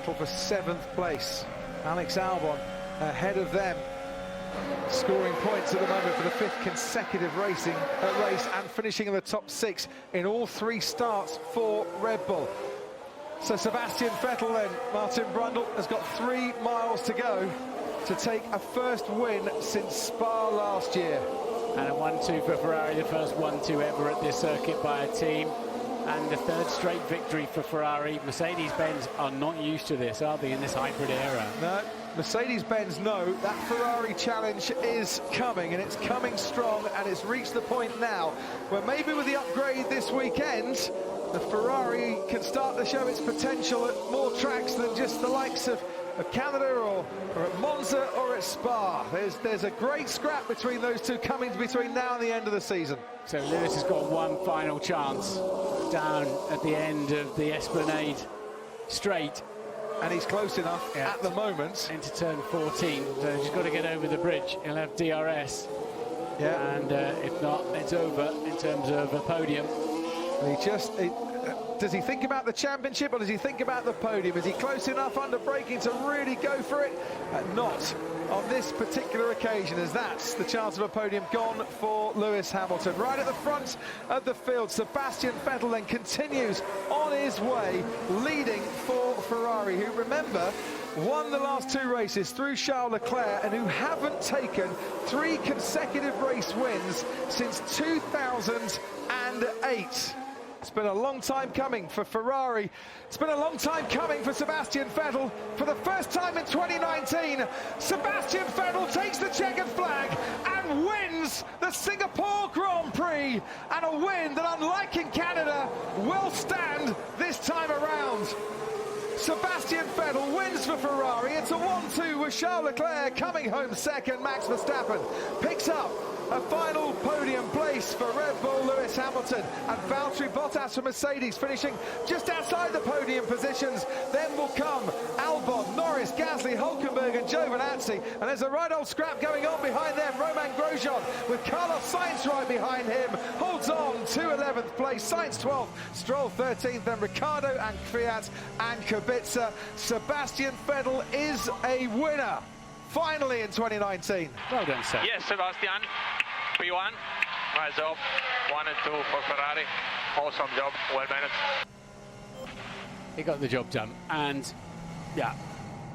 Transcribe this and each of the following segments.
battle for 7th place. Alex Albon ahead of them, scoring points at the moment for the 5th consecutive race and finishing in the top 6 in all 3 starts for Red Bull. So Sebastian Vettel then, Martin Brundle, has got 3 miles to go to take a first win since Spa last year. And a 1-2 for Ferrari, the first 1-2 ever at this circuit by a team. And the 3rd straight victory for Ferrari. Mercedes-Benz are not used to this, are they, in this hybrid era? No, Mercedes-Benz know that Ferrari challenge is coming, and it's coming strong, and it's reached the point now where maybe with the upgrade this weekend, the Ferrari can start to show its potential at more tracks than just the likes of Canada or at Monza or at Spa. There's a great scrap between those two coming between now and the end of the season. So Lewis has got one final chance down at the end of the Esplanade straight. And he's close enough at the moment. Into turn 14, so he's got to get over the bridge. He'll have DRS. Yeah. And if not, it's over in terms of a podium. Does he think about the championship or does he think about the podium? Is he close enough under braking to really go for it? Not on this particular occasion, as that's the chance of a podium gone for Lewis Hamilton. Right at the front of the field, Sebastian Vettel then continues on his way, leading for Ferrari, who, remember, won the last 2 races through Charles Leclerc and who haven't taken 3 consecutive race wins since 2008. It's been a long time coming for Ferrari. It's been a long time coming for Sebastian Vettel. For the first time in 2019, Sebastian Vettel takes the checkered flag and wins the Singapore Grand Prix. And a win that, unlike in Canada, will stand this time around. Sebastian Vettel wins for Ferrari. It's a 1-2 with Charles Leclerc coming home second. Max Verstappen picks up a final podium place for Red Bull, Lewis Hamilton, and Valtteri Bottas for Mercedes finishing just outside the podium positions. Then will come Albon, Norris, Gasly, Hulkenberg and Giovinazzi, and there's a right old scrap going on behind them. Romain Grosjean with Carlos Sainz right behind him, holds on to 11th place, Sainz 12th, Stroll 13th, then Ricciardo and Kvyat and Kubica. Sebastian Vettel is a winner finally in 2019. Well done, sir. Yes, Sebastian. P1. Nice job. 1 and 2 for Ferrari. Awesome job. Well managed. He got the job done. And, yeah,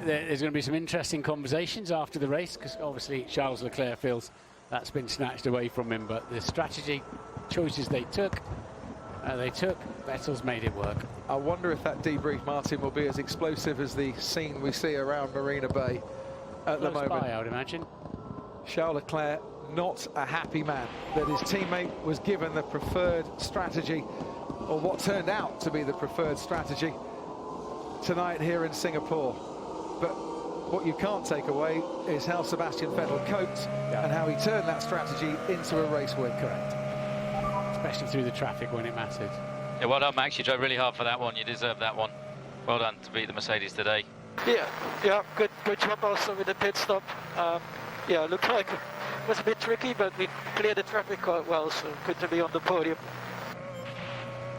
there's going to be some interesting conversations after the race, because obviously Charles Leclerc feels that's been snatched away from him. But the strategy choices they took, Vettel's made it work. I wonder if that debrief, Martin, will be as explosive as the scene we see around Marina Bay at the moment. By, I would imagine. Charles Leclerc, not a happy man that his teammate was given the preferred strategy, or what turned out to be the preferred strategy tonight here in Singapore. But what you can't take away is how Sebastian Vettel coped and how he turned that strategy into a race win. Correct. Especially through the traffic when it mattered. Yeah, well done, Max. You drove really hard for that one. You deserve that one. Well done to beat the Mercedes today. Yeah, good job also with the pit stop. Yeah, looked like it was a bit tricky, but we cleared the traffic quite well, so good to be on the podium.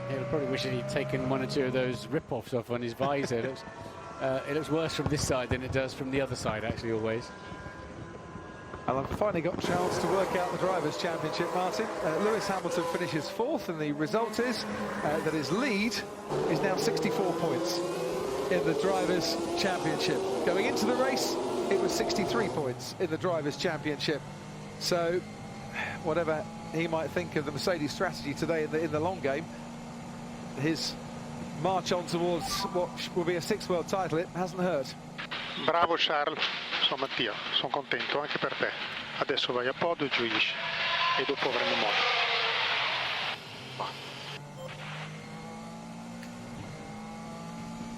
He'll probably wish that he'd taken 1 or 2 of those rip-offs off on his visor. It looks worse from this side than it does from the other side, actually, always. And I've finally got a chance to work out the Drivers' Championship, Martin. Lewis Hamilton finishes 4th, and the result is that his lead is now 64 points in the Drivers' Championship. Going into the race, it was 63 points in the Drivers' Championship. So, whatever he might think of the Mercedes strategy today in the long game, his march on towards what will be a 6th world title, it hasn't hurt. Bravo Charles, sono Mattia, sono contento anche per te. Adesso vai a podio e gioisci, e dopo avremo modo.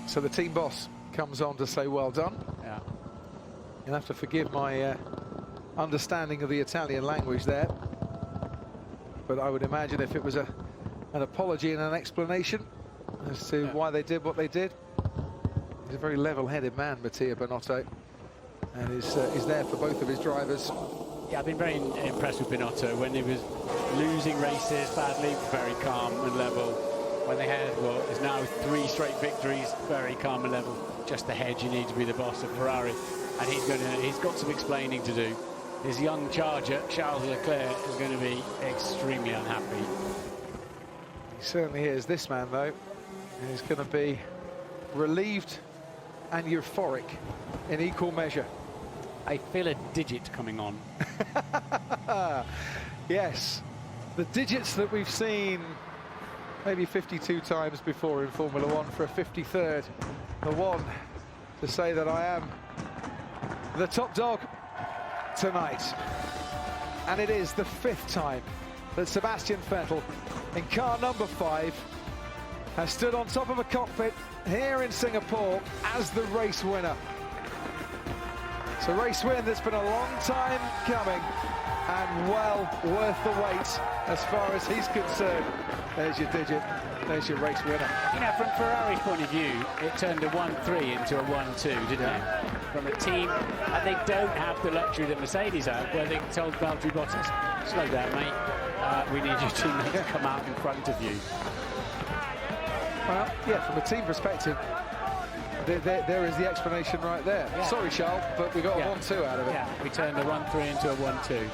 So the team boss comes on to say well done. Yeah. You'll have to forgive my understanding of the Italian language there. But I would imagine if it was an apology and an explanation as to why they did what they did. He's a very level-headed man, Mattia Binotto, and is there for both of his drivers. Yeah, I've been very impressed with Binotto. When he was losing races badly, very calm and level. When and they had, well, there's now 3 straight victories, very calm level. Just ahead, you need to be the boss of Ferrari, and he's got some explaining to do. His young charger, Charles Leclerc, is going to be extremely unhappy. He certainly is. This man, though, is going to be relieved and euphoric in equal measure. I feel a digit coming on. Yes, the digits that we've seen maybe 52 times before in Formula One for a 53rd. The one to say that I am the top dog tonight. And it is the 5th time that Sebastian Vettel in car number 5 has stood on top of a cockpit here in Singapore as the race winner. It's a race win that's been a long time coming and well worth the wait as far as he's concerned. There's your digit, there's your race winner. You know, from Ferrari's point of view, it turned a 1-3 into a 1-2, didn't it? From a team, and they don't have the luxury that Mercedes have, where they told Valtteri Bottas, slow down, mate, we need your teammate to come out in front of you. Well, yeah, from a team perspective, there is the explanation right there. Yeah. Sorry, Charles, but we got a 1-2 out of it. Yeah, we turned a 1-3 into a 1-2.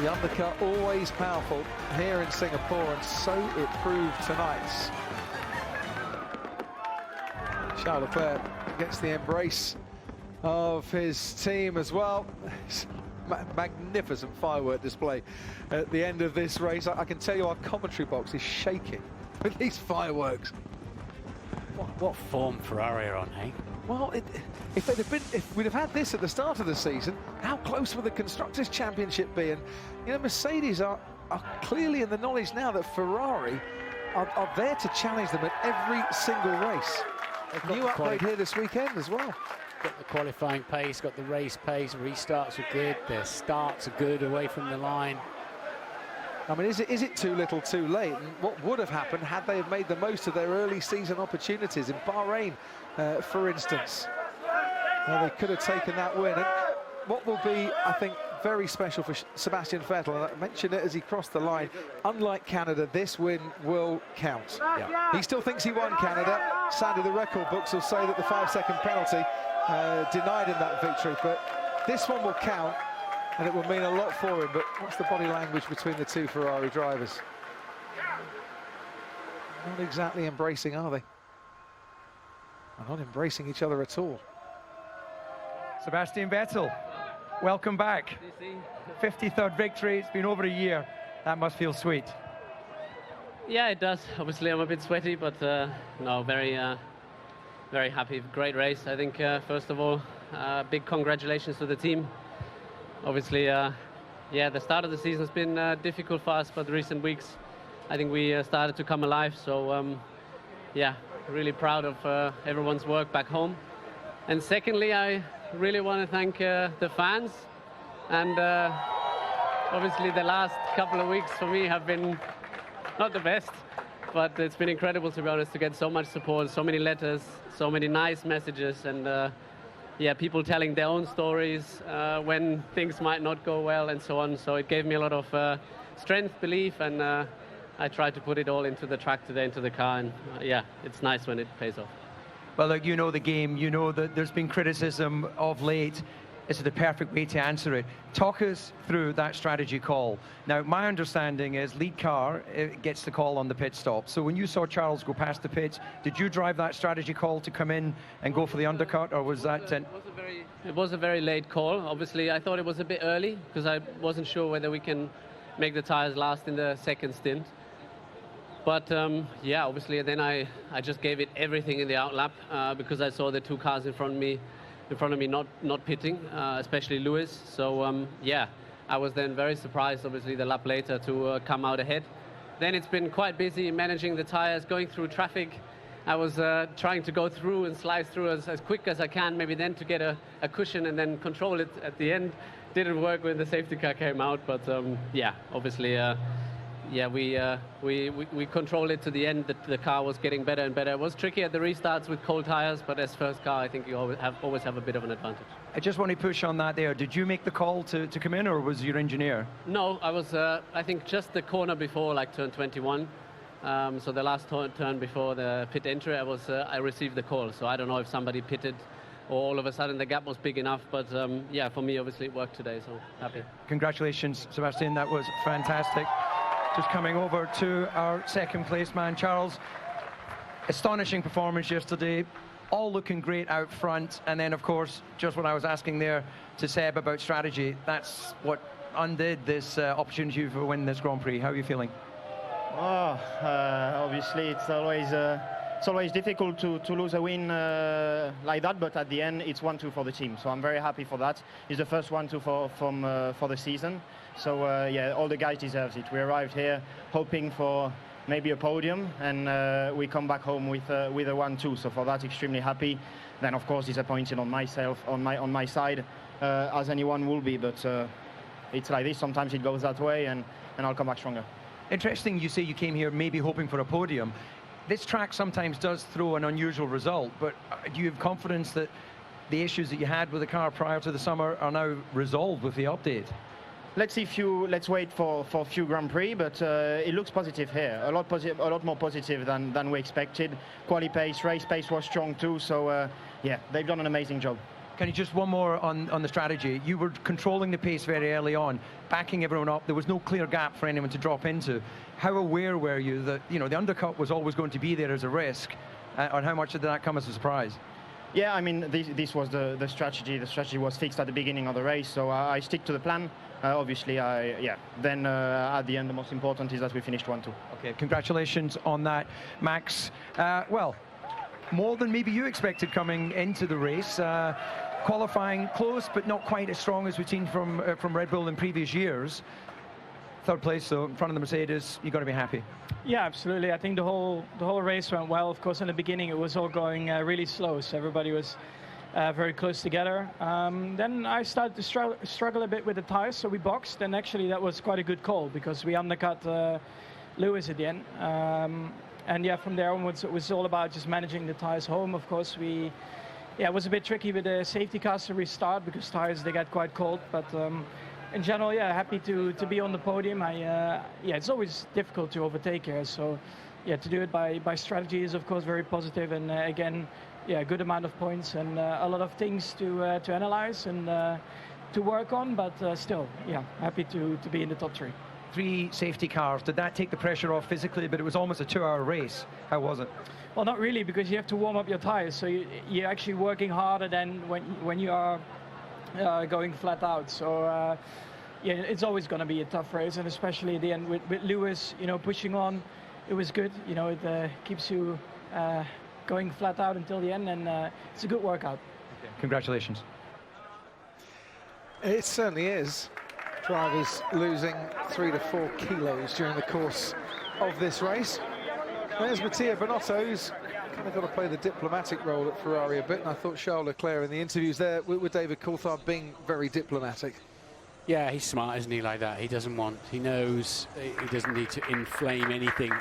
The undercut always powerful here in Singapore, and so it proved tonight. Charles Leclerc gets the embrace of his team as well. Magnificent firework display at the end of this race. I can tell you our commentary box is shaking with these fireworks. What form Ferrari are on, hey? Well, if we'd have had this at the start of the season, how close would the Constructors' Championship be? And, you know, Mercedes are clearly in the knowledge now that Ferrari are there to challenge them at every single race. New upgrade here this weekend as well. Got the qualifying pace, got the race pace, restarts are good, their starts are good away from the line. I mean, is it too little too late? And what would have happened had they have made the most of their early season opportunities in Bahrain, for instance? They could have taken that win. And what will be, I think, very special for Sebastian Vettel, and I mentioned it as he crossed the line, unlike Canada, this win will count. Yeah. He still thinks he won Canada. Sadly, the record books will say that the 5-second penalty denied him that victory, but this one will count, and it will mean a lot for him. But what's the body language between the two Ferrari drivers? Not exactly embracing, are they? They're not embracing each other at all. Sebastian Vettel, welcome back. 53rd victory, it's been over a year. That must feel sweet. Yeah, it does. Obviously, I'm a bit sweaty, but no, very happy. Great race. I think, first of all, big congratulations to the team. Obviously, yeah, the start of the season has been difficult for us, but the recent weeks, I think we started to come alive. So, yeah, really proud of everyone's work back home. And secondly, I really want to thank the fans. And obviously, the last couple of weeks for me have been not the best, but it's been incredible, to be honest, to get so much support, so many letters, so many nice messages, and yeah, people telling their own stories when things might not go well and so on. So it gave me a lot of strength, belief, and I tried to put it all into the track today, into the car, and yeah, it's nice when it pays off. Well, look, you know the game, you know that there's been criticism of late. This is the perfect way to answer it. Talk us through that strategy call. Now, my understanding is lead car gets the call on the pit stop. So when you saw Charles go past the pits, did you drive that strategy call to come in and go for the undercut, or was that... It was a very late call. Obviously, I thought it was a bit early because I wasn't sure whether we can make the tires last in the second stint. But yeah, obviously, then I just gave it everything in the outlap because I saw the two cars in front of me not pitting, especially Lewis. So yeah, I was then very surprised, obviously, the lap later to come out ahead. Then it's been quite busy managing the tires, going through traffic. I was trying to go through and slice through as quick as I can, maybe then to get a cushion and then control it at the end. Didn't work when the safety car came out, but yeah, obviously, yeah, we controlled it to the end. The car was getting better and better. It was tricky at the restarts with cold tires, but as first car, I think you always have a bit of an advantage. I just want to push on that there. Did you make the call to come in, or was your engineer? No, I was, I think, just the corner before, like turn 21. So the last turn before the pit entry, I received the call. So I don't know if somebody pitted or all of a sudden the gap was big enough. But yeah, for me, obviously it worked today, so happy. Congratulations, Sebastian. That was fantastic. Just coming over to our second place man, Charles. Astonishing performance yesterday. All looking great out front. And then, of course, just what I was asking there to Seb about strategy, that's what undid this opportunity for winning this Grand Prix. How are you feeling? Oh, obviously it's always difficult to lose a win like that, but at the end it's 1-2 for the team, so I'm very happy for that. It's the first 1-2 for the season, so yeah, all the guys deserve it. We arrived here hoping for maybe a podium, and we come back home with a 1-2, so for that extremely happy. Then of course disappointed on myself, on my side, as anyone will be, but it's like this, sometimes it goes that way, and I'll come back stronger. Interesting, you say you came here maybe hoping for a podium. This track sometimes does throw an unusual result, but do you have confidence that the issues that you had with the car prior to the summer are now resolved with the update? Let's wait for a few Grand Prix, but it looks positive here. A lot more positive than we expected. Quali pace, race pace was strong too, so yeah, they've done an amazing job. Can you just one more on the strategy? You were controlling the pace very early on, backing everyone up. There was no clear gap for anyone to drop into. How aware were you that the undercut was always going to be there as a risk, and how much did that come as a surprise? Yeah, I mean, this was the strategy. The strategy was fixed at the beginning of the race, so I stick to the plan. Obviously, then at the end, the most important is that we finished 1-2. Okay, congratulations on that, Max. Well, more than maybe you expected coming into the race. Qualifying close, but not quite as strong as we've seen from Red Bull in previous years. Third place, though, in front of the Mercedes, you've got to be happy. Yeah, absolutely. I think the whole race went well. Of course, in the beginning, it was all going really slow, so everybody was very close together. Then I started to struggle a bit with the tires, so we boxed, and actually that was quite a good call because we undercut Lewis at the end. And yeah, from there onwards, it was all about just managing the tires home. Of course, it was a bit tricky with the safety cars to restart because tires, they got quite cold. But in general, yeah, happy to be on the podium. It's always difficult to overtake here. So yeah, to do it by strategy is of course very positive. And again, yeah, good amount of points and a lot of things to analyze and to work on. But still, yeah, happy to be in the top 3. 3 safety cars. Did that take the pressure off physically? But it was almost a 2-hour race. How was it? Well, not really, because you have to warm up your tires. So you're actually working harder than when you are going flat out. So yeah, it's always going to be a tough race, and especially at the end with Lewis, pushing on. It was good. It keeps you going flat out until the end, and it's a good workout. Okay. Congratulations. It certainly is. Drivers losing 3 to 4 kilos during the course of this race. There's Mattia Binotto, who's kind of got to play the diplomatic role at Ferrari a bit, and I thought Charles Leclerc in the interviews there with David Coulthard being very diplomatic. Yeah, he's smart, isn't he, like that? He knows he doesn't need to inflame anything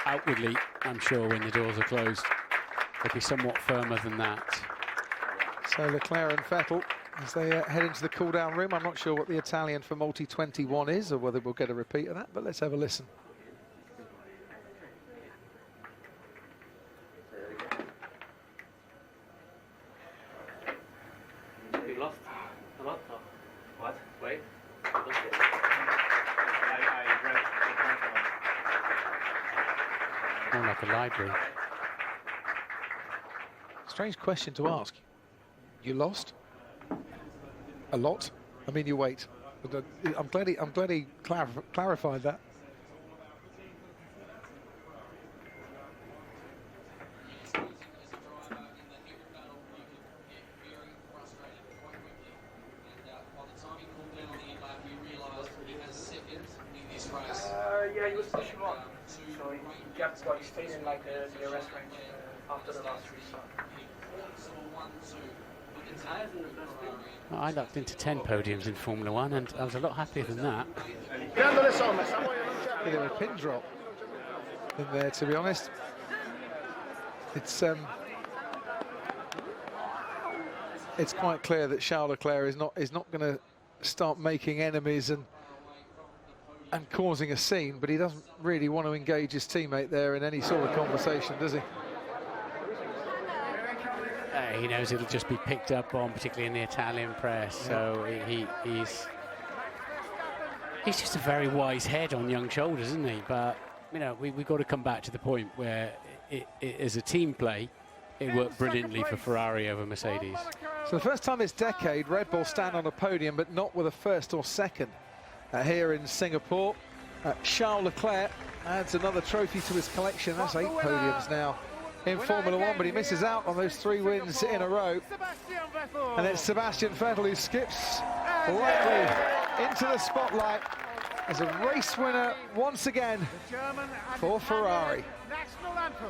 outwardly, I'm sure, when the doors are closed. He'll be somewhat firmer than that. So Leclerc and Vettel, as they head into the cool-down room. I'm not sure what the Italian for multi-21 is, or whether we'll get a repeat of that, but let's have a listen. You lost a lot? What? Wait. More like a library. Strange question to ask. You lost? A lot? I mean, you wait. But, I'm glad he clarified that. Yeah, he was pushing on, so he kept he stayed in like the arrest range after the last restart. Well, I lucked into 10 podiums in Formula 1, and I was a lot happier than that. Bit of a pin drop in there, to be honest. It's quite clear that Charles Leclerc is not going to start making enemies and and causing a scene, but he doesn't really want to engage his teammate there in any sort of conversation, does he? He knows it'll just be picked up on, particularly in the Italian press. So he's just a very wise head on young shoulders, isn't he? But you know, we've got to come back to the point where it as a team play, it worked brilliantly for Ferrari over Mercedes. So the first time this decade, Red Bull stand on a podium, but not with a first or second. Here in Singapore, Charles Leclerc adds another trophy to his collection. That's 8 podiums now in Formula One, but he misses out on those 3 wins in a row. And it's Sebastian Vettel who skips lightly into the spotlight as a race winner once again for Ferrari. National anthem.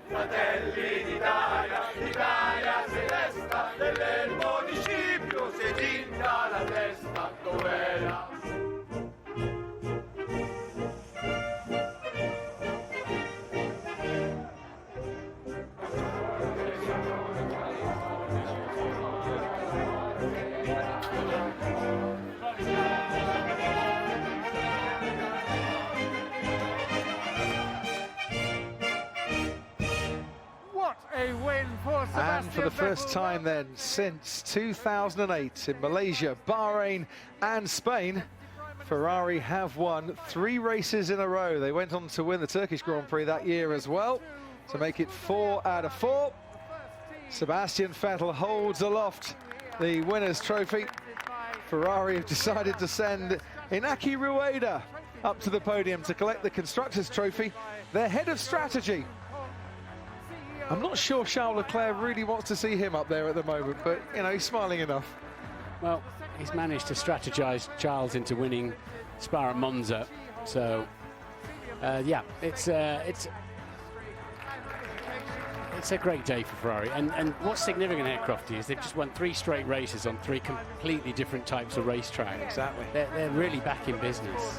Fratelli d'Italia, l'Italia celesta, del municipio si ginga la testa, dov'era? And for the first time then since 2008 in Malaysia, Bahrain and Spain, Ferrari have won 3 races in a row. They went on to win the Turkish Grand Prix that year as well to make it 4 out of 4. Sebastian Vettel holds aloft the winner's trophy. Ferrari have decided to send Inaki Rueda up to the podium to collect the Constructors' Trophy. Their head of strategy. I'm not sure Charles Leclerc really wants to see him up there at the moment, but, you know, he's smiling enough. Well, he's managed to strategize Charles into winning Spa at Monza. So, yeah, it's a great day for Ferrari. And what's significant here, Crofty, is they've just won 3 straight races on 3 completely different types of racetrack. Exactly. They're really back in business.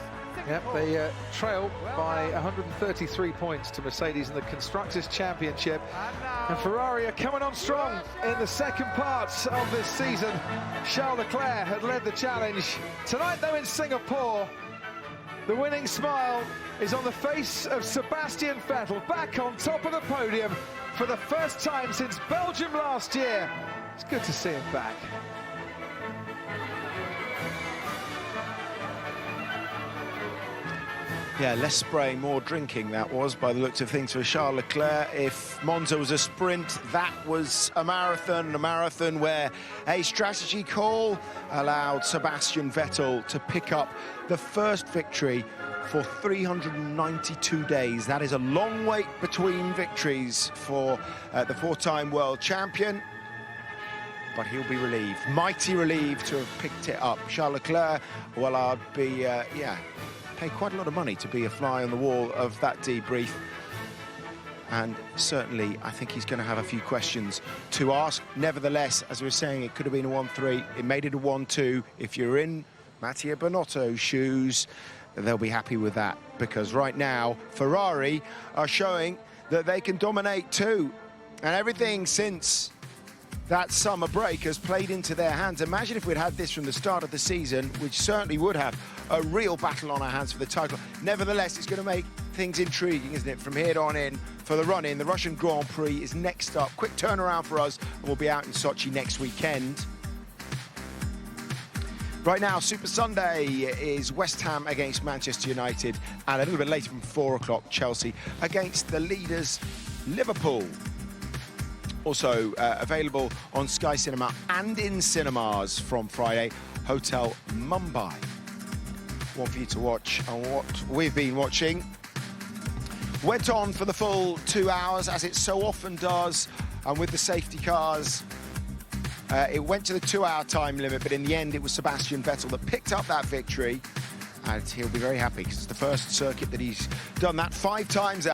Yep, they trail by 133 points to Mercedes in the Constructors' Championship. And Ferrari are coming on strong in the second part of this season. Charles Leclerc had led the challenge. Tonight, though, in Singapore, the winning smile is on the face of Sebastian Vettel, back on top of the podium for the first time since Belgium last year. It's good to see him back. Yeah, less spraying, more drinking, that was, by the looks of things, for Charles Leclerc. If Monza was a sprint, that was a marathon where a strategy call allowed Sebastian Vettel to pick up the first victory for 392 days. That is a long wait between victories for the 4-time world champion. But he'll be relieved, mighty relieved to have picked it up. Charles Leclerc, well, I'd be, pay quite a lot of money to be a fly on the wall of that debrief. and certainly I think he's going to have a few questions to ask. Nevertheless, as we were saying, it could have been a 1-3. It made it a 1-2. If you're in Mattia Binotto's shoes, they'll be happy with that, because right now Ferrari are showing that they can dominate too, and everything since that summer break has played into their hands. Imagine if we'd had this from the start of the season, which certainly would have a real battle on our hands for the title. Nevertheless, it's going to make things intriguing, isn't it, from here on in for the run-in. The Russian Grand Prix is next up. Quick turnaround for us, and we'll be out in Sochi next weekend. Right now, Super Sunday is West Ham against Manchester United, and a little bit later from 4 o'clock, Chelsea against the leaders, Liverpool. Also available on Sky Cinema and in cinemas from Friday, Hotel Mumbai. One for you to watch, and what we've been watching went on for the full 2 hours, as it so often does, and with the safety cars, it went to the 2-hour time limit, but in the end it was Sebastian Vettel that picked up that victory, and he'll be very happy because it's the first circuit that he's done that 5 times